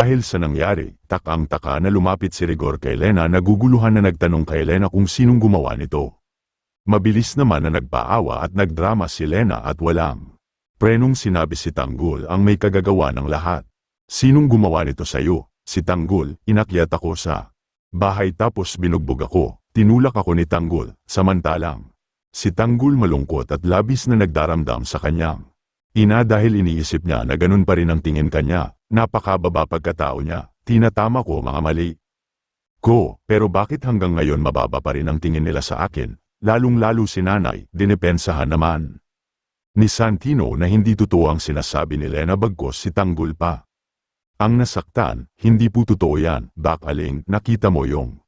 Dahil sa nangyari, takang-taka na lumapit si Rigor kay Lena, naguguluhan na nagtanong kay Lena kung sinong gumawa nito. Mabilis naman na nagpaawa at nagdrama si Lena at walang prenong sinabi si Tanggol ang may kagagawa ng lahat. Sinong gumawa nito sa'yo? Si Tanggol, inakyat ako sa bahay tapos binugbog ako, tinulak ako ni Tanggol, samantalang si Tanggol malungkot at labis na nagdaramdam sa kanyang ina dahil iniisip niya na ganun pa rin ang tingin kanya. Napakababa pagkatao niya, tinatama ko mga mali ko, pero bakit hanggang ngayon mababa pa rin ang tingin nila sa akin, lalong-lalo si nanay, dinepensahan naman ni Santino na hindi totoo ang sinasabi ni Lena bagkos si Tanggol pa ang nasaktan. Hindi po totoo yan, Bakaling, nakita mo yung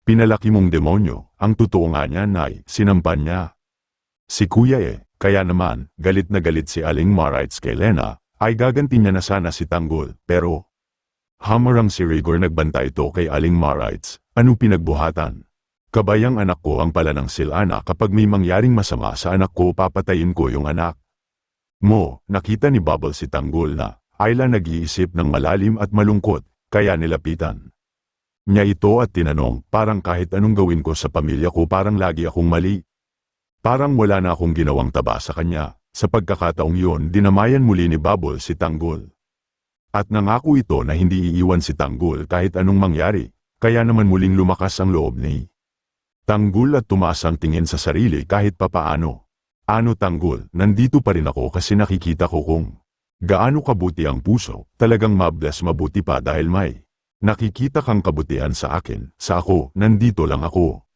pinalaki mong demonyo, ang totoo nga niya nay, sinampan niya si kuya kaya naman, galit na galit si Aling Marites kay Lena, ay gaganti niya na sana si Tanggol, pero hamarang si Rigor nagbanta ito kay Aling Marites. Ano pinagbuhatan? Kabayang anak ko ang pala ng Silana, kapag may mangyaring masama sa anak ko papatayin ko yung anak mo. Nakita ni Bubble si Tanggol na Ayla nag-iisip ng malalim at malungkot, kaya nilapitan niya ito at tinanong, parang kahit anong gawin ko sa pamilya ko parang lagi akong mali. Parang wala na akong ginawang taba sa kanya. Sa pagkakataong yun, dinamayan muli ni Bubble si Tanggol. At nangako ito na hindi iiwan si Tanggol kahit anong mangyari, kaya naman muling lumakas ang loob ni Tanggol at tumaas ang tingin sa sarili kahit papaano. Ano Tanggol, nandito pa rin ako kasi nakikita ko kung gaano kabuti ang puso, talagang mabless mabuti pa dahil may nakikita kang kabutihan sa akin, sa ako, nandito lang ako.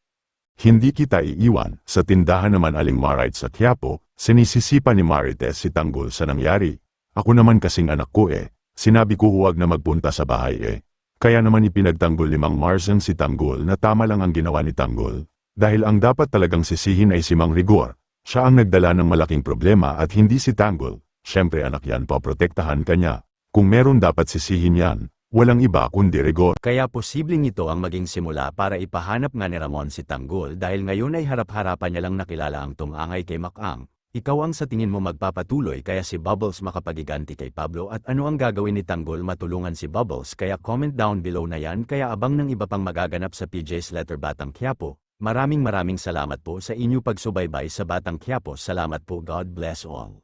Hindi kita iiwan. Sa tindahan naman Aling Marites sa Quiapo, sinisisipa ni Marites si Tanggol sa nangyari. Ako naman kasing anak ko sinabi ko huwag na magpunta sa bahay Kaya naman ipinagtanggol ni Mang Marzen si Tanggol na tama lang ang ginawa ni Tanggol. Dahil ang dapat talagang sisihin ay si Mang Rigor. Siya ang nagdala ng malaking problema at hindi si Tanggol. Siyempre anak yan, paprotektahan kanya. Kung meron dapat sisihin yan, walang iba kundi Rigor. Kaya posibleng ito ang maging simula para ipahanap nga ni Ramon si Tanggol dahil ngayon ay harap-harapan niya lang nakilala ang tumangay kay Makang. Ikaw ang sa tingin mo magpapatuloy kaya si Bubbles makapagiganti kay Pablo at ano ang gagawin ni Tanggol matulungan si Bubbles, kaya comment down below na yan, kaya abang ng iba pang magaganap sa PJ's Letter Batang Quiapo. Maraming salamat po sa inyo pagsubaybay sa Batang Quiapo. Salamat po. God bless all.